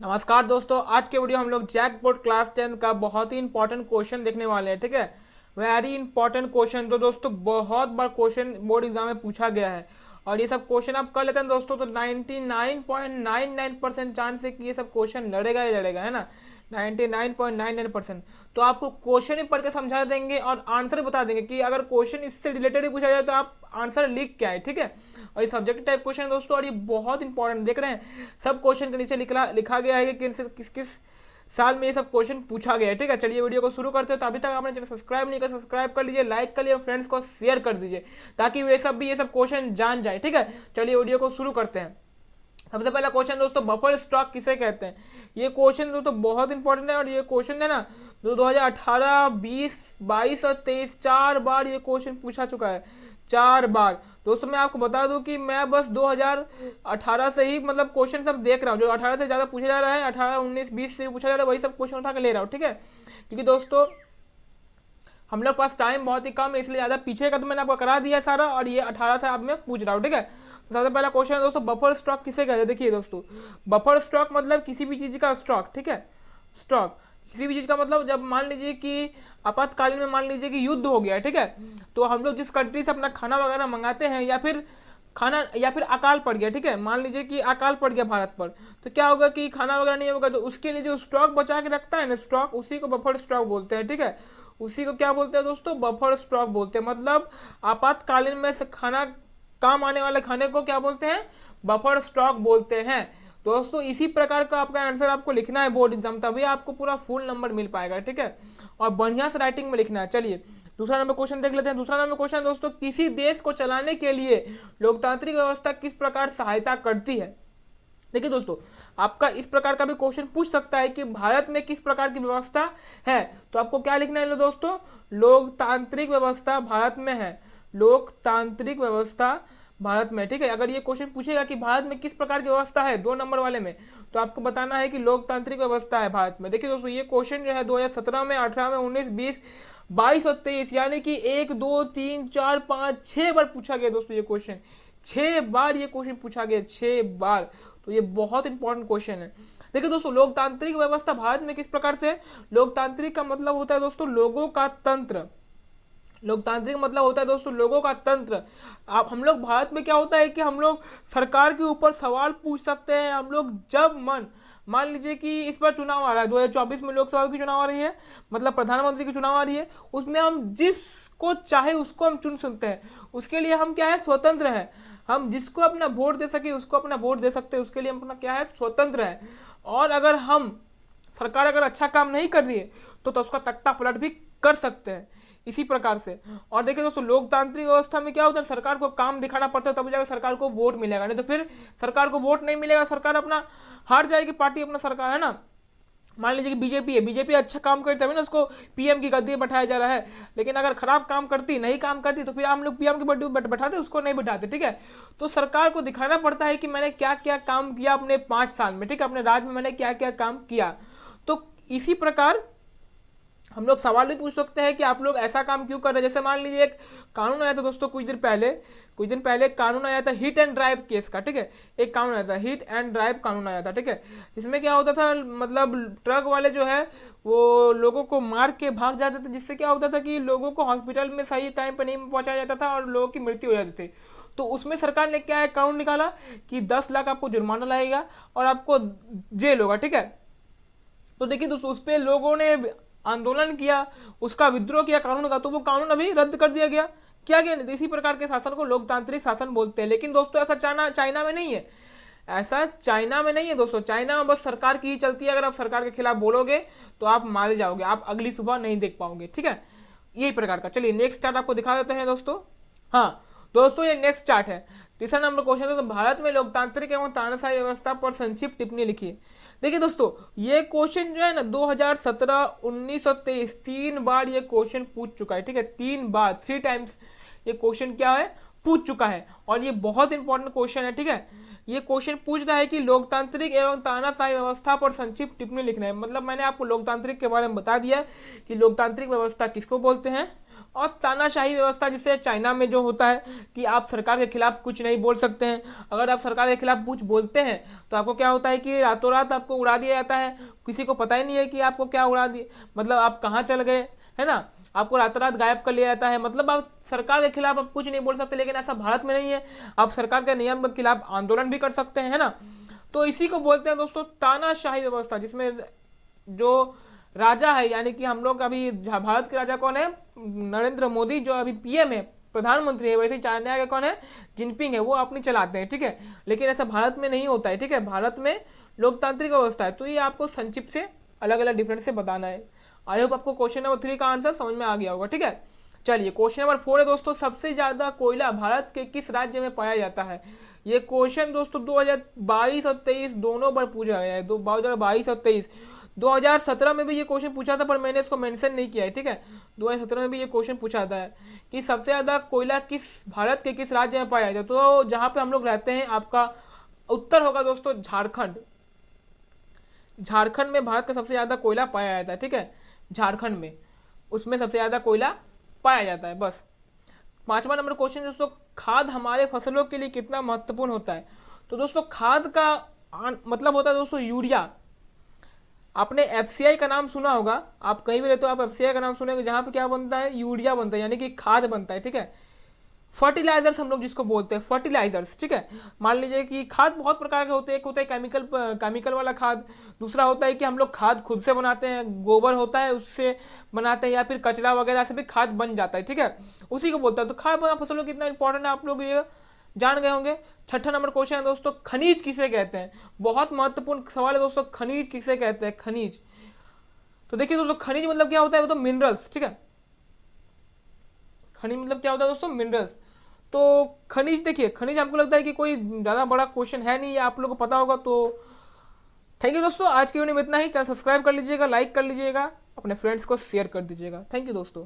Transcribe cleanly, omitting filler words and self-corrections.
नमस्कार दोस्तों, आज के वीडियो हम लोग जैकपॉट क्लास 10 का बहुत ही इंपॉर्टेंट क्वेश्चन देखने वाले हैं। ठीक है, वेरी इंपॉर्टेंट क्वेश्चन। तो दोस्तों बहुत बार क्वेश्चन बोर्ड एग्जाम में पूछा गया है और ये सब क्वेश्चन आप कर लेते हैं दोस्तों तो 99.99% चांस है कि ये सब क्वेश्चन लड़ेगा ही लड़ेगा, है ना। 99.99%। तो आपको क्वेश्चन ही पढ़ के समझा देंगे और आंसर बता देंगे कि अगर क्वेश्चन इससे रिलेटेड ही पूछा जाए तो आप आंसर लिख क्या है। ठीक है, और ये सब्जेक्ट टाइप क्वेश्चन है दोस्तों और ये बहुत इंपॉर्टेंट देख रहे हैं। सब क्वेश्चन के नीचे लिखा गया है कि किस किस साल में ये सब क्वेश्चन पूछा गया है। ठीक है, चलिए वीडियो को शुरू करते हैं। तो अभी तक आपने चैनल सब्सक्राइब नहीं किया, सब्सक्राइब कर लीजिए, लाइक कर लीजिए, फ्रेंड्स को शेयर कर दीजिए ताकि वे सब भी ये सब क्वेश्चन जान जाए। ठीक है, चलिए वीडियो को शुरू करते हैं। सबसे पहला क्वेश्चन दोस्तों, बफर स्टॉक किसे कहते हैं। ये क्वेश्चन दोस्तों बहुत इंपॉर्टेंट है और ये क्वेश्चन है ना 2018, 20, 22 और 23 4 बार ये क्वेश्चन पूछा चुका है। 4 बार दोस्तों। मैं आपको बता दूं कि मैं बस 2018 से ही मतलब क्वेश्चन सब देख रहा हूँ। जो 18 से ज्यादा पूछा जा रहा है, 18, 19, 20 से पूछा जा रहा है, वही सब क्वेश्चन उठा के ले रहा हूँ। ठीक है, क्योंकि दोस्तों हम लोग पास टाइम बहुत ही कम है, इसलिए ज्यादा पीछे का तो मैंने आपको करा दिया सारा और ये 18 से आप मैं पूछ रहा हूँ। ठीक है, तो सबसे पहला क्वेश्चन है दोस्तों, बफर स्टॉक किसे कहते हैं। देखिए दोस्तों, बफर स्टॉक मतलब किसी भी चीज का स्टॉक। ठीक है, स्टॉक किसी भी चीज का मतलब जब मान लीजिए कि आपातकालीन में मान लीजिए कि युद्ध हो गया है। ठीक है, तो हम लोग जिस कंट्री से अपना खाना वगैरह मंगाते हैं या फिर अकाल पड़ गया। ठीक है, मान लीजिए कि अकाल पड़ गया भारत पर, तो क्या होगा कि खाना वगैरह नहीं होगा, तो उसके लिए जो स्टॉक बचा के रखता है ना स्टॉक, उसी को बफर स्टॉक बोलते हैं। ठीक है, उसी को क्या बोलते हैं दोस्तों, बफर स्टॉक बोलते हैं। मतलब आपातकालीन में से खाना काम आने वाले खाने को क्या बोलते हैं, बफर स्टॉक बोलते हैं। दोस्तों इसी प्रकार का आपका आंसर आपको लिखना है बोर्ड एग्जाम, तभी आपको पूरा फुल नंबर मिल पाएगा। ठीक है, और बढ़िया से राइटिंग में लिखना है। चलिए दूसरा नंबर क्वेश्चन देख लेते हैं। दूसरा नंबर क्वेश्चन दोस्तों, किसी देश को चलाने के लिए लोकतांत्रिक व्यवस्था किस प्रकार सहायता करती है। देखिए दोस्तों, आपका इस प्रकार का भी क्वेश्चन पूछ सकता है कि भारत में किस प्रकार की व्यवस्था है, तो आपको क्या लिखना है दोस्तों, लोकतांत्रिक व्यवस्था भारत में है। लोकतांत्रिक व्यवस्था भारत में। ठीक है, अगर ये क्वेश्चन पूछेगा कि भारत में किस प्रकार की व्यवस्था है 2 नंबर वाले में, तो आपको बताना है कि लोकतांत्रिक व्यवस्था है भारत में। देखिए दोस्तों, ये क्वेश्चन जो है 2017 में, 18 में, 19, 20, 22 और 23 यानी कि 1, 2, 3, 4, 5, 6 बार पूछा गया दोस्तों ये क्वेश्चन। 6 बार ये क्वेश्चन पूछा गया, 6 बार। तो ये बहुत इंपॉर्टेंट क्वेश्चन है। देखिए दोस्तों, लोकतांत्रिक व्यवस्था भारत में किस प्रकार से। लोकतांत्रिक का मतलब होता है दोस्तों लोगों का तंत्र। लोकतांत्रिक मतलब होता है दोस्तों लोगों का तंत्र। आप हम लोग भारत में क्या होता है कि हम लोग सरकार के ऊपर सवाल पूछ सकते हैं। हम लोग जब मान लीजिए कि इस बार चुनाव आ रहा है, 2024 में लोकसभा की चुनाव आ रही है, मतलब प्रधानमंत्री की चुनाव आ रही है, उसमें हम जिसको चाहे उसको हम चुन सकते हैं। उसके लिए हम क्या है, स्वतंत्र है। हम जिसको अपना वोट दे सके उसको अपना वोट दे सकते हैं, उसके लिए हम अपना क्या है, स्वतंत्र है। और अगर हम सरकार अगर अच्छा काम नहीं कर रही है तो उसका तख्ता पलट भी कर सकते हैं इसी प्रकार से। और देखिए दोस्तों, लोकतांत्रिक व्यवस्था में क्या होता है, सरकार को काम दिखाना पड़ता है तब जाकर सरकार को वोट मिलेगा, नहीं तो फिर सरकार को वोट नहीं मिलेगा, सरकार अपना हार जाएगी, पार्टी अपना सरकार, है ना। मान लीजिए कि बीजेपी है, बीजेपी अच्छा काम करती तभी ना उसको पीएम की गद्दी बैठाया जा रहा है। लेकिन अगर खराब काम करती, नहीं काम करती, तो फिर हम लोग पीएम की गद्दी बैठाते, उसको नहीं बैठाते। ठीक है, तो सरकार को दिखाना पड़ता है कि मैंने क्या क्या काम किया अपने 5 साल में। ठीक है, अपने राज्य में मैंने क्या क्या काम किया। तो इसी प्रकार हम लोग सवाल भी पूछ सकते हैं कि आप लोग ऐसा काम क्यों कर रहे हैं। जैसे मान लीजिए एक कानून आया था दोस्तों कुछ दिन पहले एक कानून आया था हिट एंड ड्राइव केस का। ठीक है, एक कानून आया था, हिट एंड ड्राइव कानून आया था। ठीक है, इसमें क्या होता था, मतलब ट्रक वाले जो है वो लोगों को मार के भाग जाते थे, जिससे क्या होता था कि लोगों को हॉस्पिटल में सही टाइम पर नहीं पहुंचाया जाता था और लोगों की मृत्यु हो जाती थी। तो उसमें सरकार ने क्या है, कानून निकाला कि 10 लाख आपको जुर्माना लगेगा और आपको जेल होगा। ठीक है, तो देखिए दोस्तों उस पर लोगों ने आंदोलन किया, उसका विद्रोह किया कानून का, तो वो कानून अभी रद्द कर दिया गया। क्या गया, इसी प्रकार के शासन को लोकतांत्रिक शासन बोलते हैं। लेकिन दोस्तों ऐसा चाइना में नहीं है। ऐसा चाइना में नहीं है दोस्तों। चाइना में बस सरकार की ही चलती है। अगर आप सरकार के खिलाफ बोलोगे तो आप मारे जाओगे, आप अगली सुबह नहीं देख पाओगे। ठीक है, यही प्रकार का। चलिए नेक्स्ट चार्ट आपको दिखा देते हैं दोस्तों। हाँ दोस्तों, ये नेक्स्ट चार्ट है। तीसरा नंबर क्वेश्चन है, तो भारत में लोकतांत्रिक एवं तानाशाही व्यवस्था पर संक्षिप्त टिप्पणी लिखिए। देखिए दोस्तों, ये क्वेश्चन जो है ना 2017, 19 और 23 3 बार ये क्वेश्चन पूछ चुका है। ठीक है, 3 बार, 3 टाइम्स ये क्वेश्चन क्या है, पूछ चुका है और ये बहुत इंपॉर्टेंट क्वेश्चन है। ठीक है, ये क्वेश्चन पूछ रहा है कि लोकतांत्रिक एवं तानाशाही व्यवस्था पर संक्षिप्त टिप्पणी लिखना है। मतलब मैंने आपको लोकतांत्रिक के बारे में बता दिया कि लोकतांत्रिक व्यवस्था किसको बोलते हैं और तानाशाही व्यवस्था, जिससे चाइना में जो होता है कि आप सरकार के खिलाफ कुछ नहीं बोल सकते हैं। अगर आप सरकार के खिलाफ कुछ बोलते हैं तो आपको क्या होता है कि रातों रात आपको उड़ा दिया जाता है, किसी को पता ही नहीं है कि आपको क्या उड़ा दिए, मतलब आप कहाँ चल गए, है ना, आपको रातों रात गायब कर लिया जाता है। मतलब आप सरकार के खिलाफ आप कुछ नहीं बोल सकते, लेकिन ऐसा भारत में नहीं है, आप सरकार के नियम के खिलाफ आंदोलन भी कर सकते हैं, है ना। तो इसी को बोलते हैं दोस्तों तानाशाही व्यवस्था, जिसमें जो राजा है, यानी कि हम लोग अभी भारत के राजा कौन है, नरेंद्र मोदी जो अभी पीएम है, प्रधानमंत्री है, वैसे ही चाइना के कौन है, जिनपिंग है, वो अपनी चलाते हैं, ठीक है। लेकिन ऐसा भारत में नहीं होता है, ठीक है, भारत में लोकतांत्रिक व्यवस्था है। तो ये आपको संक्षिप्त से अलग अलग डिफरेंस से बताना है। आई होप आपको क्वेश्चन नंबर 3 का आंसर समझ में आ गया होगा, ठीक है। चलिए क्वेश्चन नंबर 4 है दोस्तों, सबसे ज्यादा कोयला भारत के किस राज्य में पाया जाता है। ये क्वेश्चन दोस्तों 2022 और 23 दोनों बार पूछा गया है, 2022 और 23। 2017 में भी ये क्वेश्चन पूछा था, पर मैंने इसको मेंशन नहीं किया है, ठीक है। 2017 में भी ये क्वेश्चन पूछा था कि सबसे ज्यादा कोयला किस भारत के किस राज्य में पाया जाता है। तो जहां पे हम लोग रहते हैं, आपका उत्तर होगा दोस्तों झारखंड। झारखंड में भारत का सबसे ज्यादा कोयला पाया जाता है, ठीक है, झारखंड में, उसमें सबसे ज्यादा कोयला पाया जाता है। बस 5वां नंबर क्वेश्चन दोस्तों, खाद हमारे फसलों के लिए कितना महत्वपूर्ण होता है। तो दोस्तों खाद का मतलब होता है दोस्तों यूरिया। आपने एफसीआई का नाम सुना होगा, आप कहीं भी रहते हो आप एफसीआई का नाम सुनेंगे, जहां पे क्या बनता है, यूरिया बनता है, यानी कि खाद बनता है, ठीक है। फर्टिलाइजर्स हम लोग जिसको बोलते हैं, फर्टिलाइजर्स, ठीक है। मान लीजिए कि खाद बहुत प्रकार के होते हैं, एक होता है केमिकल वाला खाद, दूसरा होता है कि हम लोग खाद खुद से बनाते हैं, गोबर होता है उससे बनाते हैं, या फिर कचरा वगैरह से भी खाद बन जाता है, ठीक है, उसी को बोलता है। तो खाद बना फसलों कितना इंपॉर्टेंट है आप लोग ये जान गए होंगे। 6ठा नंबर क्वेश्चन है दोस्तों, खनिज किसे कहते हैं। बहुत महत्वपूर्ण सवाल है दोस्तों, खनिज किसे कहते हैं, खनिज। तो देखिए दोस्तों खनिज मतलब क्या होता है, वो तो मिनरल्स, ठीक है, खनिज मतलब क्या होता है दोस्तों, मिनरल्स। तो खनिज, देखिए खनिज हमको लगता है कि कोई ज्यादा बड़ा क्वेश्चन है नहीं, ये आप लोगों को पता होगा। तो थैंक यू दोस्तों, आज की वीडियो में इतना ही। चैनल सब्सक्राइब कर लीजिएगा, लाइक कर लीजिएगा, अपने फ्रेंड्स को शेयर कर दीजिएगा। थैंक यू दोस्तों।